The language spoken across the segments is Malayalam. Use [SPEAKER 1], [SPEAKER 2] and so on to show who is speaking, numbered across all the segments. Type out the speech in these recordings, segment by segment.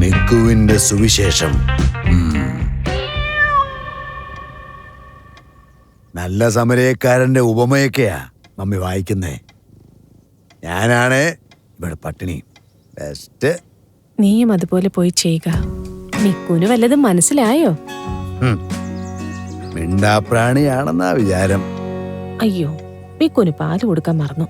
[SPEAKER 1] മിക്കുവിന്റെ സുവിശേഷം. നല്ല സമരക്കാരന്റെ ഉപമയൊക്കെയാ മമ്മി വായിക്കുന്നേ. ഞാനാണ് ഇവിടെ പട്ടിണി. ബെസ്റ്റ്.
[SPEAKER 2] നീയും അതുപോലെ പോയി ചെയ്യുക. മിക്കുന് വല്ലതും മനസ്സിലായോ?
[SPEAKER 1] മിണ്ടാപ്രാണിയാണെന്നാ വിചാരം.
[SPEAKER 2] അയ്യോ, മിക്കുന് പാല് കൊടുക്കാൻ മറന്നു.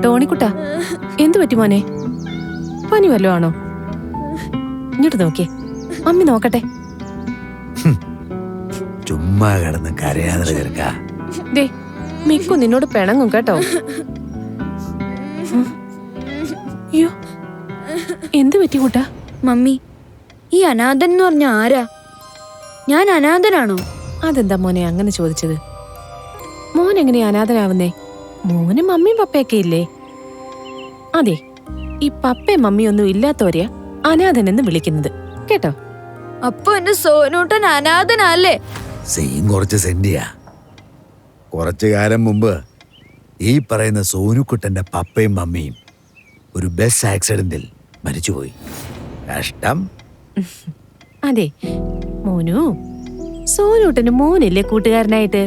[SPEAKER 2] ടോണിക്കുട്ടാ, എന്തു പറ്റി മോനെ? പനി വല്ലോ ആണോ? ഇങ്ങോട്ട് നോക്കിയേ, മമ്മി നോക്കട്ടെ.
[SPEAKER 1] ചുമ്മാ കിടന്ന് കരയാതെ ചെറുക്ക.
[SPEAKER 2] ദേ, മിക്കു നിന്നോട് പിണങ്ങും കേട്ടോ. അയ്യോ, എന്തു പറ്റി കൂട്ടാ?
[SPEAKER 3] മമ്മി, ഈ അനാഥൻ എന്ന് പറഞ്ഞ ആരാ? ഞാൻ അനാഥനാണോ?
[SPEAKER 2] അതെന്താ മോനെ അങ്ങനെ ചോദിച്ചത്? മോൻ എങ്ങനെയാ അനാഥനാവുന്നേ? മോനും മമ്മിയും പപ്പയൊക്കെ ഇല്ലേ? അതെ, ഈ പപ്പയും മമ്മിയൊന്നും ഇല്ലാത്തവരെയാ അനാഥനെന്ന് വിളിക്കുന്നത് കേട്ടോ.
[SPEAKER 3] അപ്പൊ എന്റെ സോനൂട്ടൻ അനാഥനല്ലേ?
[SPEAKER 1] സെയിം കുറച്ച് സെന്റിയാ. കുറച്ചു കാലം മുമ്പ് ഈ പറയുന്ന സോനുക്കുട്ടന്റെ പപ്പയും മമ്മിയും ഒരു ബസ് ആക്സിഡന്റിൽ മരിച്ചുപോയി. കഷ്ടം.
[SPEAKER 2] അതെ മോനു, സോനൂട്ടന് മോനില്ലേ കൂട്ടുകാരനായിട്ട്?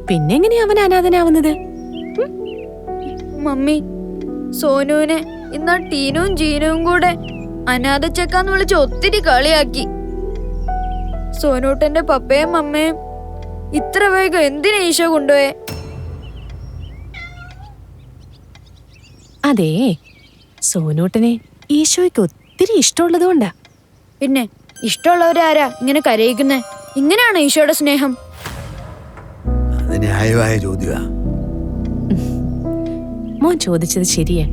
[SPEAKER 2] പിന്നെങ്ങനെയാ അവൻ അനാഥനാവുന്നത്?
[SPEAKER 3] മമ്മി, സോനുവിനെ ഇന്നാ ടീനുവും ജീനുവും കൂടെ അനാഥ ചെക്കാന്ന് വിളിച്ച് ഒത്തിരി കളിയാക്കി. സോനൂട്ടന്റെ പപ്പയും അമ്മയും ഇത്ര വേഗം എന്തിനാ ഈശോ കൊണ്ടുപോയെ?
[SPEAKER 2] അതെ, സോനൂട്ടനെ ഈശോയ്ക്ക് ഒത്തിരി ഇഷ്ടമുള്ളതുകൊണ്ടാ.
[SPEAKER 3] പിന്നെ ഇഷ്ടമുള്ളവരാരാ ഇങ്ങനെ കരയിക്കുന്നേ? ഇങ്ങനെയാണോ ഈശോയുടെ സ്നേഹം?
[SPEAKER 1] അത് ന്യായമായ ചോദ്യമാ.
[SPEAKER 2] മോൻ ചോദിച്ചത് ശരിയാ.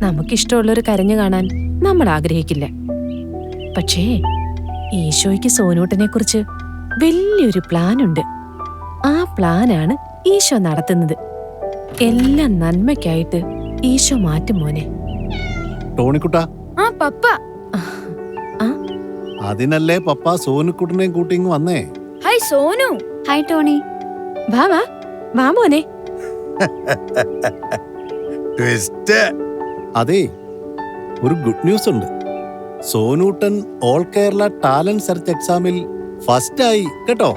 [SPEAKER 2] നമുക്കിഷ്ടമുള്ളൊരു കരഞ്ഞു കാണാൻ നമ്മൾ ആഗ്രഹിക്കില്ല. പക്ഷേ ഈശോയ്ക്ക് സോനൂട്ടനെ കുറിച്ച് വലിയൊരു പ്ലാൻ ഉണ്ട്. ആ പ്ലാനാണ് ഈശോ നടത്തുന്നത്. എല്ലാം നന്മയ്ക്കായിട്ട് ഈശോ മാറ്റും മോനെ.
[SPEAKER 4] ടോണിക്കുട്ടാ,
[SPEAKER 3] ആ പപ്പ.
[SPEAKER 4] അതിനല്ലേ പപ്പ സോനുക്കുട്ടനെയും കൂട്ടി ഇങ്ങ് വന്നേ.
[SPEAKER 3] ഹായ് സോനു. Hi Tony.
[SPEAKER 2] വാ വാ വാ മോനെ.
[SPEAKER 1] ട്വിസ്റ്റ്.
[SPEAKER 4] അതെ, ഒരു ഗുഡ് ന്യൂസ് ഉണ്ട്. സോനൂട്ടൻ ഓൾ കേരള ടാലന്റ് സെർച്ച് എക്സാമിൽ ഫസ്റ്റ് ആയി കേട്ടോ.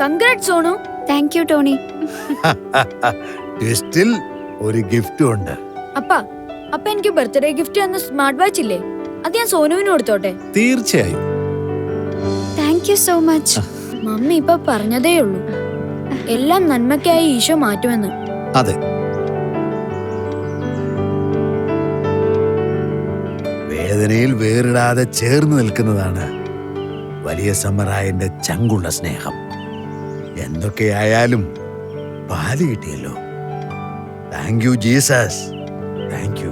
[SPEAKER 3] Congrats Sonu. Thank you Tony.
[SPEAKER 1] ട്വിസ്റ്റിൽ ഒരു ഗിഫ്റ്റും ഉണ്ട്.
[SPEAKER 3] അപ്പ എനിക്ക് ബർത്ത്ഡേ ഗിഫ്റ്റ് തന്ന സ്മാർട്ട് വാച്ച് ഇല്ലേ, അത് ഞാൻ സോനുവിന് കൊടുത്തോട്ടെ?
[SPEAKER 4] തീർച്ചയായും.
[SPEAKER 3] Thank you so much. Mummy ഇപ്പൊ പറഞ്ഞതേ ഉള്ളൂ, എല്ലാം നന്മയ്ക്കായി ഈശോ മാറ്റുമെന്ന്.
[SPEAKER 4] അതെ,
[SPEAKER 1] വേദനയിൽ വേറിടാതെ ചേർന്ന് നിൽക്കുന്നതാണ് വലിയ സമറായന്റെ ചങ്കുള്ള സ്നേഹം. എന്തൊക്കെയായാലും പാല് കിട്ടിയല്ലോ. Thank you Jesus. Thank you.